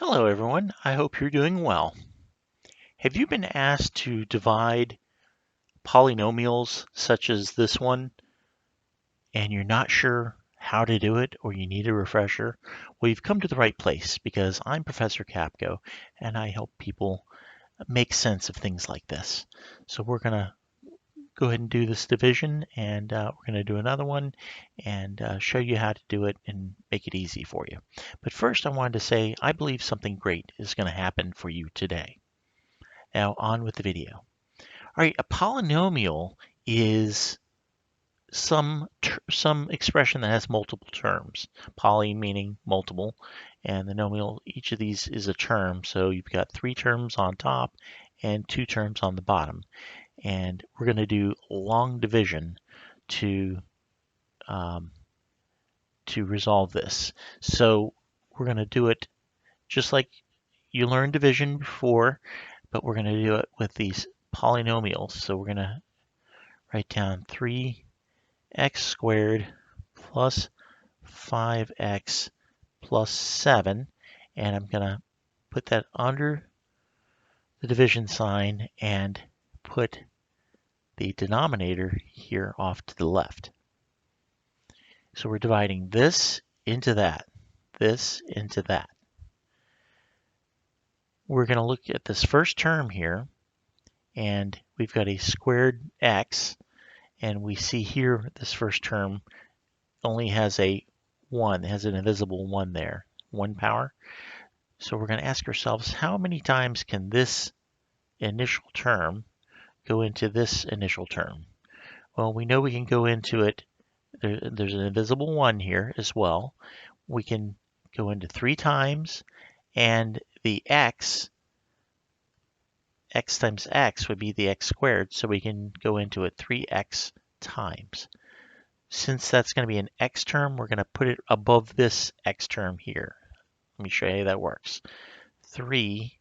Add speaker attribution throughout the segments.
Speaker 1: Hello everyone, I hope you're doing well. Have you been asked to divide polynomials such as this one and you're not sure how to do it or you need a refresher? Well, you've come to the right place because I'm Professor Capko and I help people make sense of things like this. So we're going to go ahead and do this division and we're going to do another one and show you how to do it and make it easy for you. But first I wanted to say I believe something great is going to happen for you today. Now on with the video. All right, a polynomial is some expression that has multiple terms. Poly meaning multiple, and the nomial, each of these is a term. So you've got 3 terms on top and 2 terms on the bottom. And we're going to do long division to resolve this. So we're going to do it just like you learned division before, but we're going to do it with these polynomials. So we're going to write down 3x squared plus 5x plus 7, and I'm going to put that under the division sign and put the denominator here off to the left. So we're dividing this into that, this into that. We're going to look at this first term here, and we've got a squared x, and we see here this first term only has a 1, has an invisible 1 there, 1 power. So we're going to ask ourselves, how many times can this initial term go into this initial term? Well, we know we can go into it. There's an invisible 1 here as well. We can go into 3 times, and the x times x would be the x squared, so we can go into it 3x times. Since that's going to be an x term, we're going to put it above this x term here. Let me show you how that works. 3x.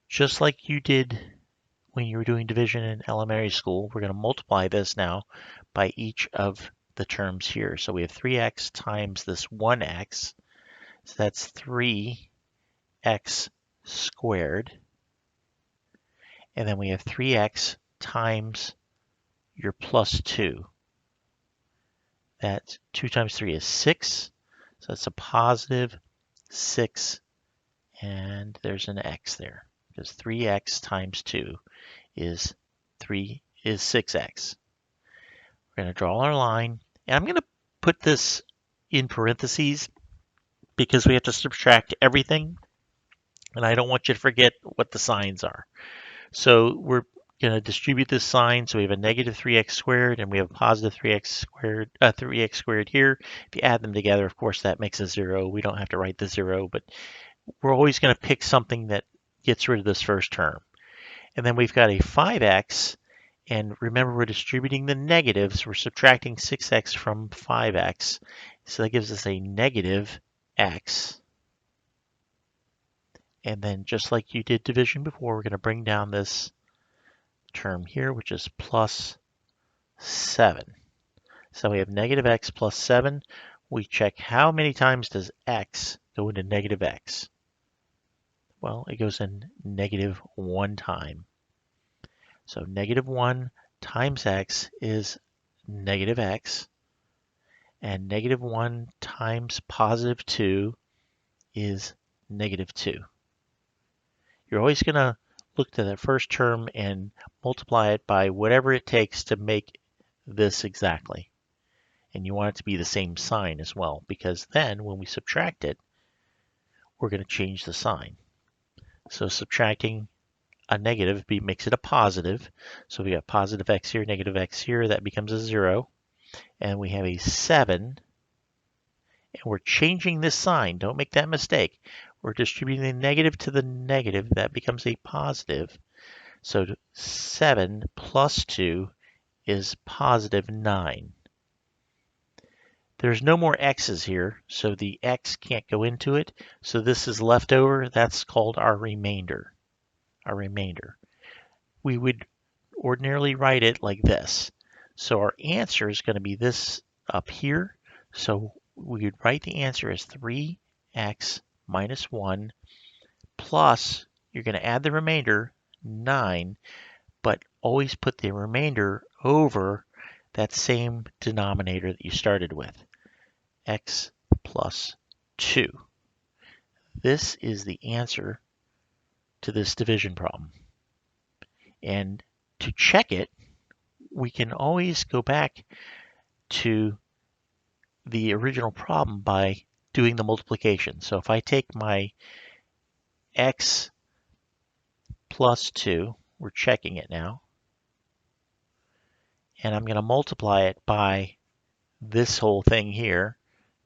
Speaker 1: Just like you did when you were doing division in elementary school, we're going to multiply this now by each of the terms here. So we have 3x times this 1x. So that's 3x squared. And then we have 3x times your plus 2. That's 2 times 3 is 6. So that's a positive 6. And there's an x there, because 3x times 2 is 6x. We're going to draw our line. And I'm going to put this in parentheses because we have to subtract everything. And I don't want you to forget what the signs are. So we're going to distribute this sign. So we have a negative 3x squared and we have a positive 3x squared here. If you add them together, of course, that makes a 0. We don't have to write the 0, but we're always going to pick something that gets rid of this first term. And then we've got a 5x, and remember we're distributing the negatives. We're subtracting 6x from 5x. So that gives us a negative x. And then just like you did division before, we're going to bring down this term here, which is plus 7. So we have negative x plus 7. We check how many times does x go into negative x. Well, it goes in negative 1 time. So negative 1 times x is negative x. And negative 1 times positive 2 is negative 2. You're always going to look to that first term and multiply it by whatever it takes to make this exactly. And you want it to be the same sign as well, because then when we subtract it, we're going to change the sign. So subtracting a negative makes it a positive. So we got positive x here, negative x here, that becomes a 0. And we have a 7. And we're changing this sign. Don't make that mistake. We're distributing the negative to the negative. That becomes a positive. So 7 plus 2 is positive 9. There's no more x's here, so the x can't go into it. So this is left over. That's called our remainder. Our remainder. We would ordinarily write it like this. So our answer is going to be this up here. So we would write the answer as 3x minus 1 plus, you're going to add the remainder, 9, but always put the remainder over that same denominator that you started with, x plus 2. This is the answer to this division problem. And to check it, we can always go back to the original problem by doing the multiplication. So if I take my x plus 2, we're checking it now, and I'm going to multiply it by this whole thing here,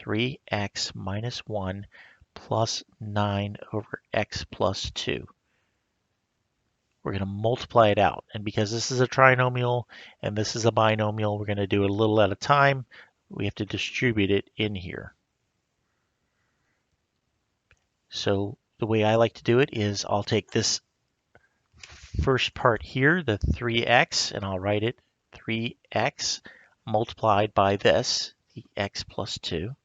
Speaker 1: 3x minus 1 plus 9 over x plus 2. We're going to multiply it out. And because this is a trinomial and this is a binomial, we're going to do it a little at a time. We have to distribute it in here. So the way I like to do it is I'll take this first part here, the 3x, and I'll write it 3x multiplied by this, the x plus 2.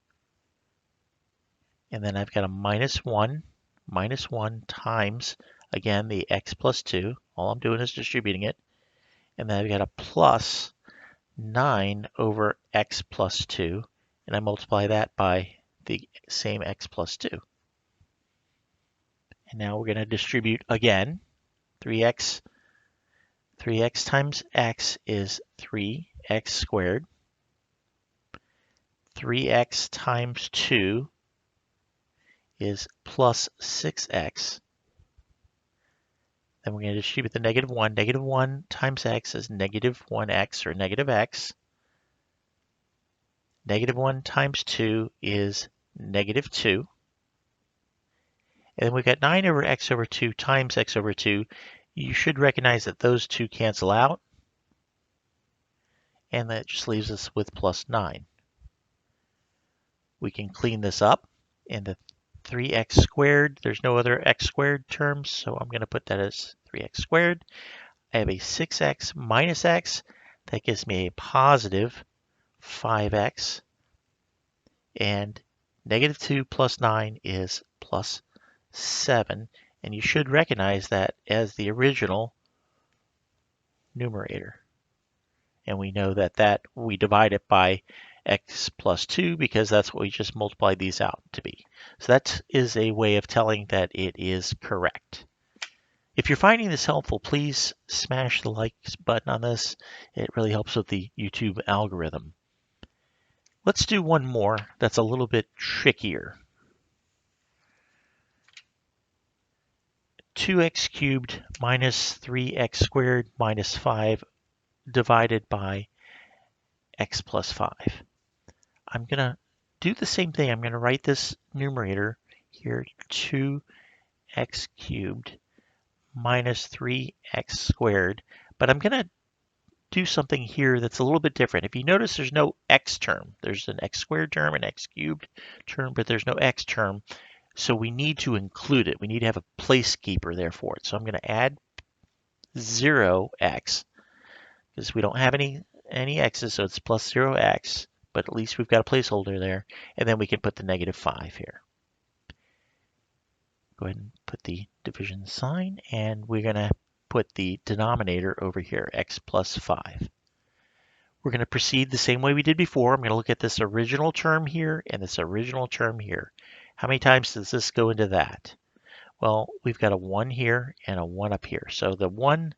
Speaker 1: And then I've got a minus 1 times, again, the x plus 2. All I'm doing is distributing it. And then I've got a plus 9 over x plus 2. And I multiply that by the same x plus 2. And now we're going to distribute again. 3x times x is 3x squared. 3x times 2 is plus 6x. Then we're going to distribute the negative 1. Negative 1 times x is negative 1x, or negative x. Negative 1 times 2 is negative 2. And then we've got 9 over x over 2 times x over 2. You should recognize that those two cancel out. And that just leaves us with plus 9. We can clean this up. And the 3x squared, there's no other x squared terms, so I'm going to put that as 3x squared. I have a 6x minus x. That gives me a positive 5x. And negative 2 plus 9 is plus 7. And you should recognize that as the original numerator. And we know that we divide it by x plus 2 because that's what we just multiplied these out to be. So that is a way of telling that it is correct. If you're finding this helpful, please smash the like button on this. It really helps with the YouTube algorithm. Let's do one more that's a little bit trickier. 2x cubed minus 3x squared minus 5 divided by x plus 5. I'm going to do the same thing. I'm going to write this numerator here, 2x cubed minus 3x squared. But I'm going to do something here that's a little bit different. If you notice, there's no x term. There's an x squared term, an x cubed term, but there's no x term. So we need to include it. We need to have a placekeeper there for it. So I'm going to add 0x because we don't have any x's, so it's plus 0x. But at least we've got a placeholder there. And then we can put the negative 5 here. Go ahead and put the division sign, and we're going to put the denominator over here, x plus 5. We're going to proceed the same way we did before. I'm going to look at this original term here and this original term here. How many times does this go into that? Well, we've got a 1 here and a 1 up here. So the 1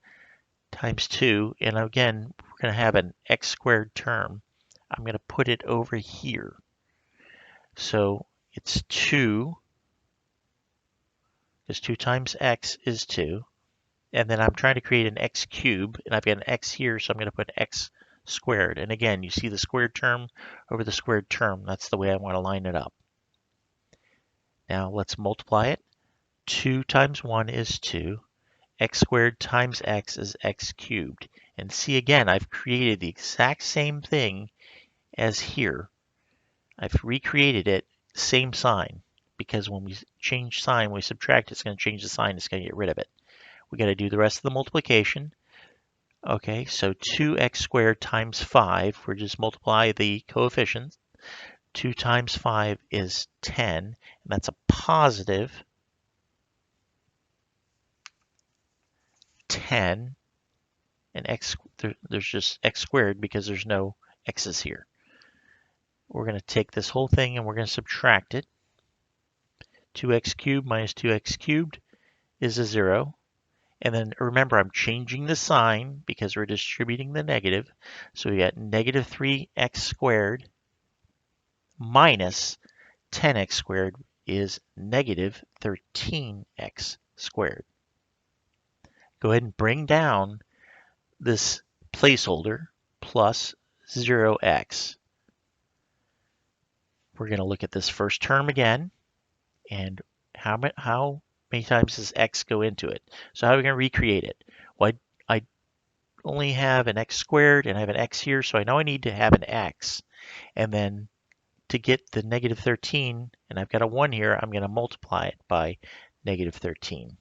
Speaker 1: times 2, and again, we're going to have an x squared term. I'm going to put it over here. So it's 2, because 2 times x is 2. And then I'm trying to create an x cubed, and I've got an x here, so I'm going to put x squared. And again, you see the squared term over the squared term. That's the way I want to line it up. Now let's multiply it. 2 times 1 is 2. X squared times x is x cubed. And see, again, I've created the exact same thing as here. I've recreated it, same sign, because when we change sign, we subtract, it's going to change the sign, it's going to get rid of it. We got to do the rest of the multiplication. Okay, so 2x squared times 5, we're just multiply the coefficients. 2 times 5 is 10, and that's a positive 10, and there's just x squared because there's no x's here. We're going to take this whole thing and we're going to subtract it. 2x cubed minus 2x cubed is a 0. And then remember, I'm changing the sign because we're distributing the negative. So we got negative 3x squared minus 10x squared is negative 13x squared. Go ahead and bring down this placeholder plus 0x. We're going to look at this first term again. And how many times does x go into it? So how are we going to recreate it? Well, I only have an x squared and I have an x here, so I know I need to have an x. And then to get the negative 13, and I've got a 1 here, I'm going to multiply it by negative 13.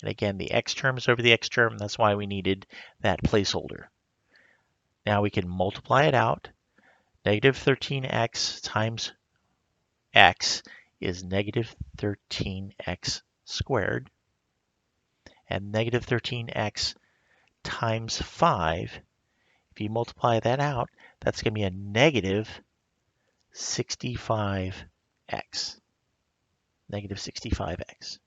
Speaker 1: And again, the x term is over the x term. That's why we needed that placeholder. Now we can multiply it out. Negative 13x times x is negative 13x squared. And negative 13x times 5, if you multiply that out, that's going to be a negative 65x. Negative 65x.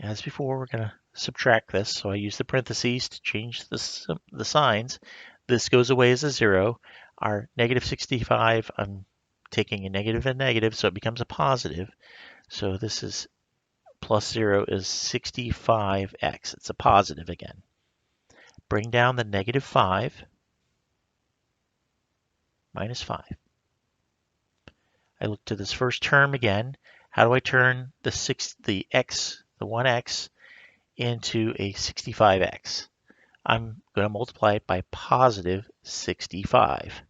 Speaker 1: As before, we're going to subtract this. So I use the parentheses to change the signs. This goes away as a 0. Our negative 65, I'm taking a negative and negative, so it becomes a positive. So this is plus 0 is 65x. It's a positive again. Bring down the negative 5 minus 5. I look to this first term again. How do I turn the 1x into a 65x? I'm going to multiply it by positive 65.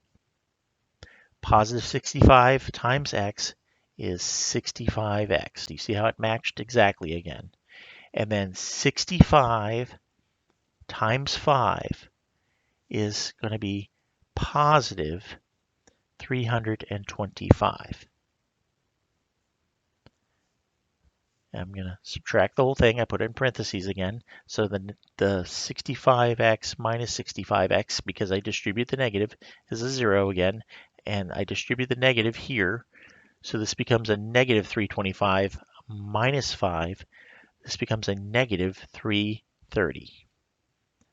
Speaker 1: Positive 65 times x is 65x. Do you see how it matched exactly again? And then 65 times 5 is going to be positive 325. I'm going to subtract the whole thing. I put it in parentheses again. So the 65x minus 65x, because I distribute the negative, is a 0 again. And I distribute the negative here. So this becomes a negative 325 minus 5. This becomes a negative 330.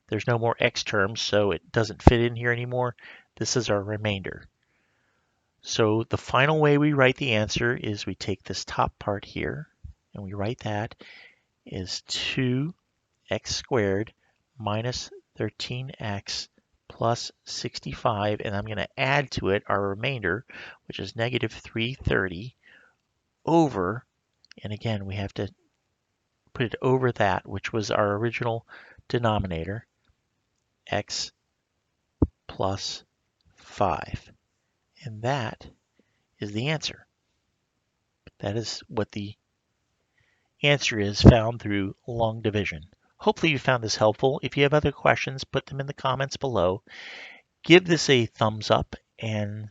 Speaker 1: There's no more x terms, so it doesn't fit in here anymore. This is our remainder. So the final way we write the answer is we take this top part here, and we write that is 2x squared minus 13x plus 65, and I'm going to add to it our remainder, which is negative 330 over, and again, we have to put it over that, which was our original denominator, x plus 5. And that is the answer. That is what the answer is found through long division. Hopefully you found this helpful. If you have other questions, put them in the comments below. Give this a thumbs up and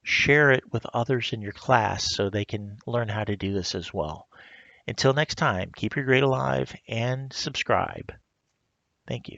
Speaker 1: share it with others in your class so they can learn how to do this as well. Until next time, keep your grade alive and subscribe. Thank you.